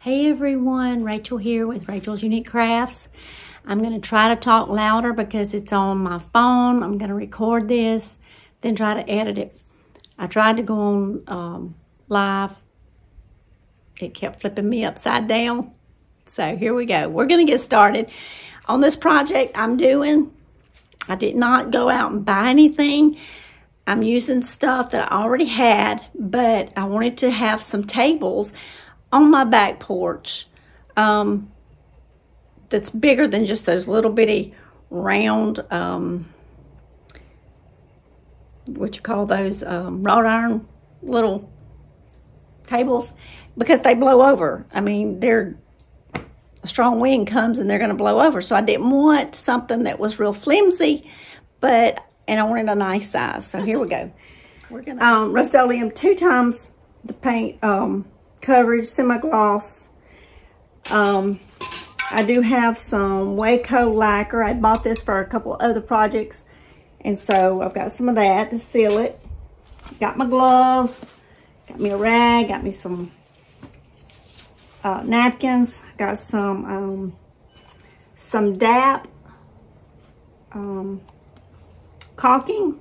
Hey everyone, Rachel here with Rachelsuniquecrafts. I'm going to try to talk louder because it's on my phone. I'm going to record this, then try to edit it. I tried to go on live. It kept flipping me upside down. So here we go. We're going to get started on this project I'm doing. I did not go out and buy anything. I'm using stuff that I already had, but I wanted to have some tables on my back porch that's bigger than just those little bitty round, what you call those, wrought iron little tables, because they blow over. I mean, a strong wind comes and they're going to blow over. So I didn't want something that was real flimsy, and I wanted a nice size. So here we go. We're going to Rust-Oleum 2 times the paint coverage, semi-gloss. I do have some Waco lacquer. I bought this for a couple other projects, and so I've got some of that to seal it. Got my glove, got me a rag, got me some napkins, got some DAP caulking,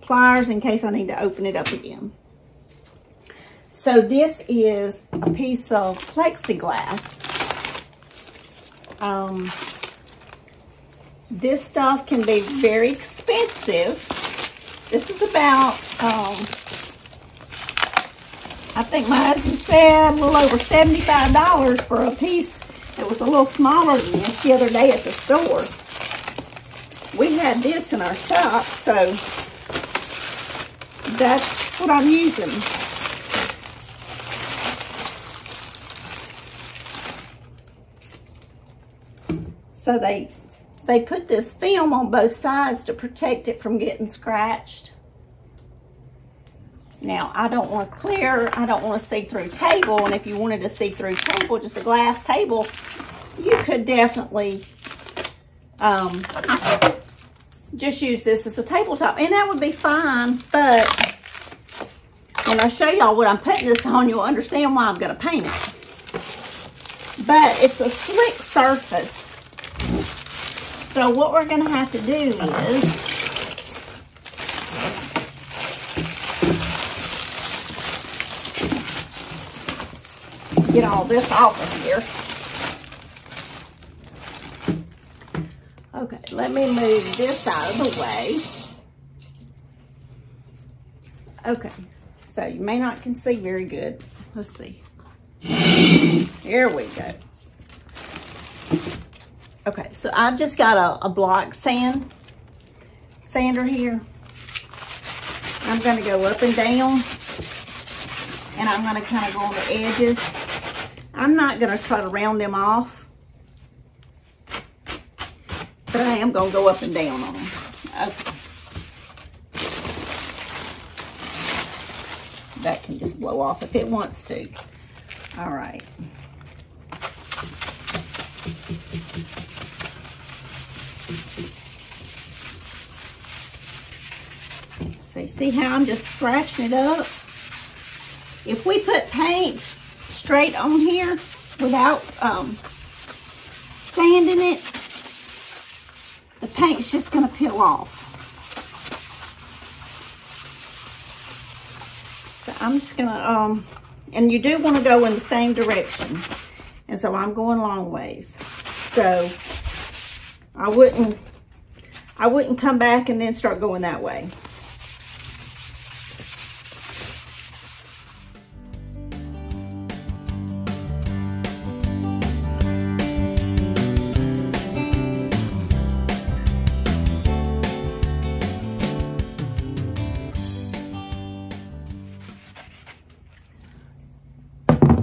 pliers in case I need to open it up again. So this is a piece of plexiglass. This stuff can be very expensive. This is about, I think my husband said a little over $75 for a piece that was a little smaller than this the other day at the store. We had this in our shop, so that's what I'm using. So they put this film on both sides to protect it from getting scratched. Now, I don't want a see-through table, and if you wanted a see-through table, just a glass table, you could definitely just use this as a tabletop, and that would be fine. But when I show y'all what I'm putting this on, you'll understand why I'm going to paint it. But it's a slick surface. So what we're going to have to do is get all this off of here. Okay, let me move this out of the way. Okay, so you may not can see very good. Let's see. Here we go. Okay, so I've just got a block sander here. I'm going to go up and down, and I'm going to kind of go on the edges. I'm not going to try to round them off, but I am going to go up and down on them. Okay. That can just blow off if it wants to. All right. So you see how I'm just scratching it up? If we put paint straight on here without sanding it, the paint's just going to peel off. So I'm just going to, and you do want to go in the same direction. And so I'm going long ways. So I wouldn't come back and then start going that way.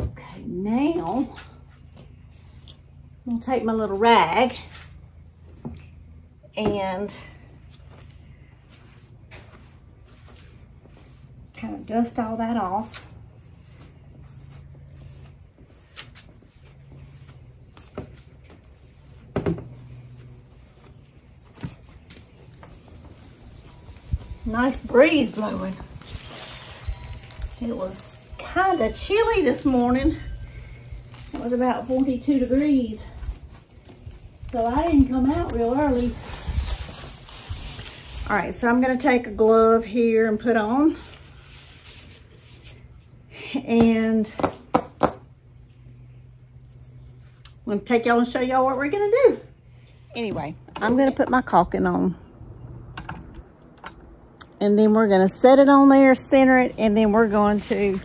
Okay, now I'll take my little rag and kind of dust all that off. Nice breeze blowing. It was kind of chilly this morning. It was about 42 degrees. So I didn't come out real early. All right, so I'm gonna take a glove here and put on. And I'm gonna take y'all and show y'all what we're gonna do. Anyway, I'm gonna put my caulking on. And then we're gonna set it on there, center it, and then we're going to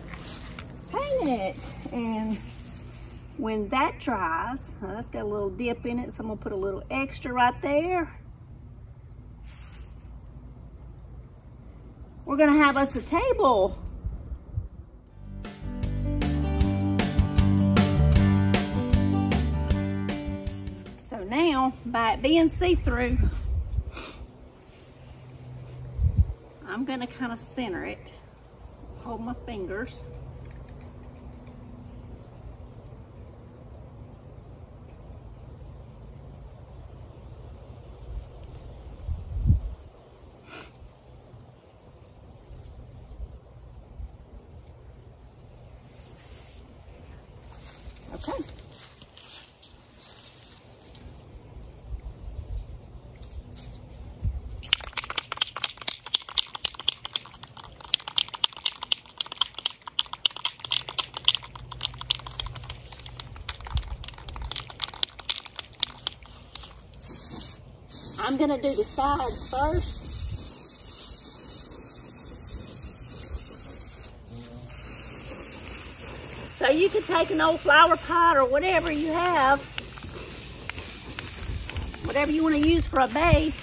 paint it. And when that dries, that's got a little dip in it, so I'm gonna put a little extra right there. We're gonna have us a table. So now, by it being see-through, I'm gonna kind of center it, hold my fingers. Okay. I'm gonna do the sides first. So you could take an old flower pot or whatever you have, whatever you want to use for a base.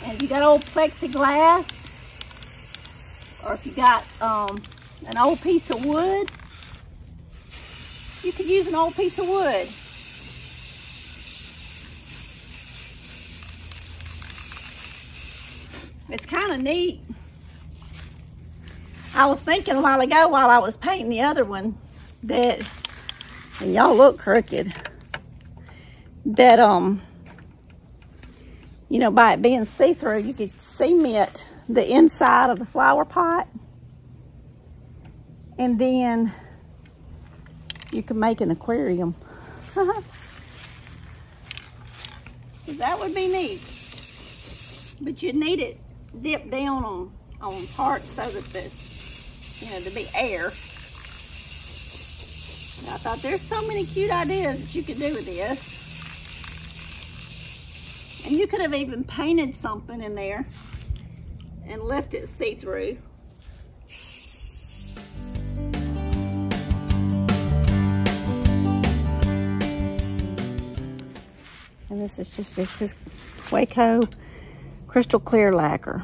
And if you got old plexiglass, or if you got an old piece of wood, you could use an old piece of wood. It's kind of neat. I was thinking a while ago while I was painting the other one that, and y'all look crooked, that, you know, by it being see-through, you could cement the inside of the flower pot. And then you can make an aquarium. That would be neat. But you need it dipped down on parts so that the, you know, to be air. And I thought there's so many cute ideas that you could do with this. And you could have even painted something in there and left it see-through. And this is just, this is Waco crystal clear lacquer.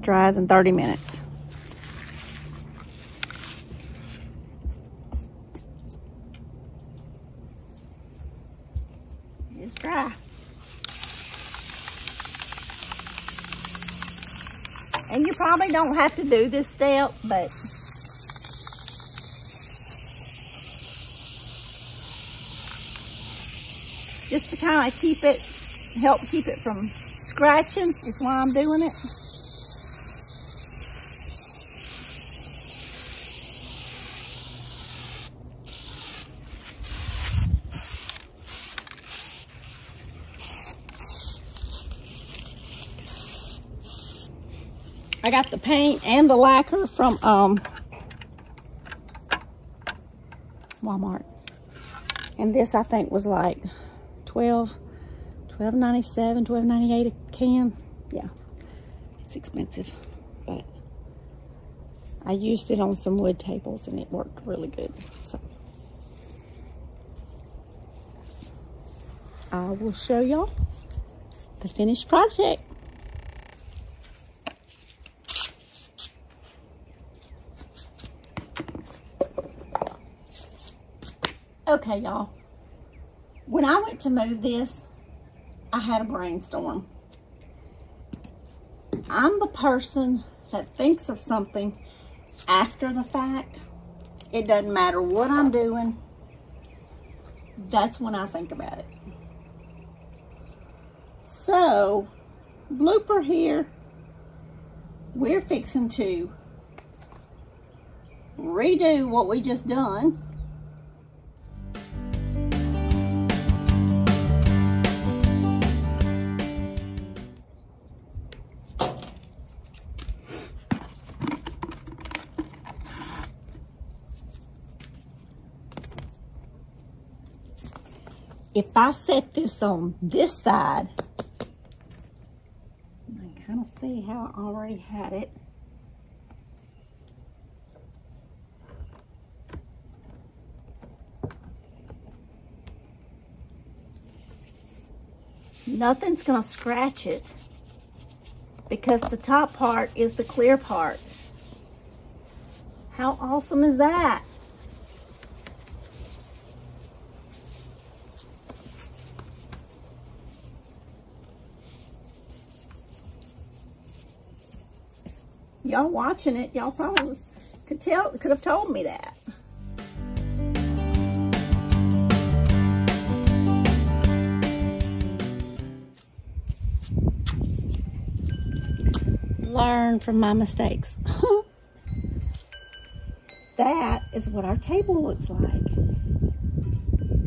Dries in 30 minutes. It's dry. And you probably don't have to do this step, but just to kind of keep it, help keep it from scratching is why I'm doing it. I got the paint and the lacquer from Walmart. And this I think was like $12.97, $12.98 a can. Yeah, it's expensive, but I used it on some wood tables and it worked really good. So I will show y'all the finished project. Okay, y'all. When I went to move this, I had a brainstorm. I'm the person that thinks of something after the fact. It doesn't matter what I'm doing. That's when I think about it. So, blooper here. We're fixing to redo what we just done. If I set this on this side, I kind of see how I already had it. Nothing's gonna scratch it because the top part is the clear part. How awesome is that? Y'all watching it, y'all probably could have told me that. Learn from my mistakes. That is what our table looks like.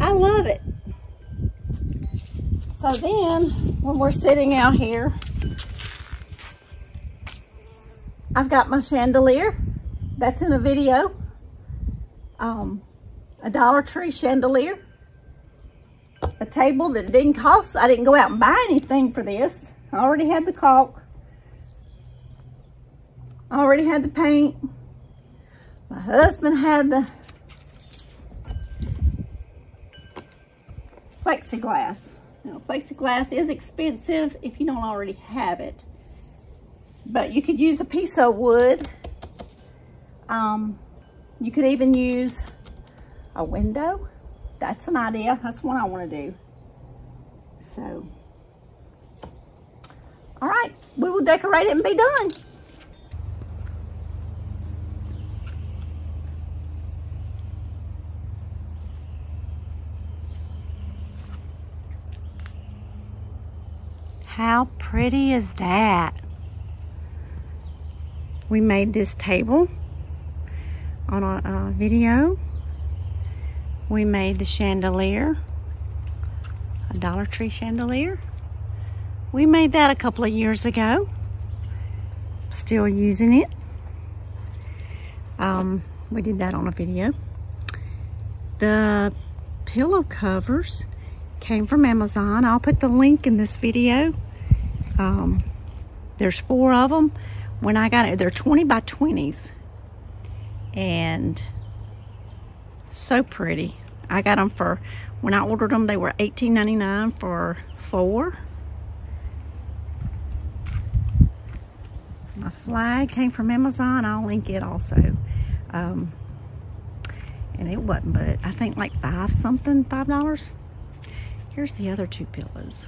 I love it. So then, when we're sitting out here, I've got my chandelier. That's in a video. A Dollar Tree chandelier. A table that didn't cost. I didn't go out and buy anything for this. I already had the caulk. I already had the paint. My husband had the plexiglass. Now, plexiglass is expensive if you don't already have it. But you could use a piece of wood. You could even use a window. That's an idea. That's one I want to do. So, all right, we will decorate it and be done. How pretty is that? We made this table on a video. We made the chandelier, a Dollar Tree chandelier. We made that a couple of years ago. Still using it. We did that on a video. The pillow covers came from Amazon. I'll put the link in this video. There's 4 of them. When I got it, they're 20 by 20s. And so pretty. I got them for, when I ordered them, they were $18.99 for 4. My flag came from Amazon. I'll link it also. And it wasn't, but I think like $5. Here's the other 2 pillows.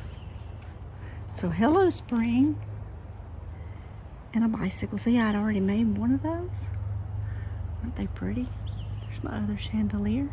So Hello Spring and a bicycle. See, I'd already made one of those. Aren't they pretty? There's my other chandelier.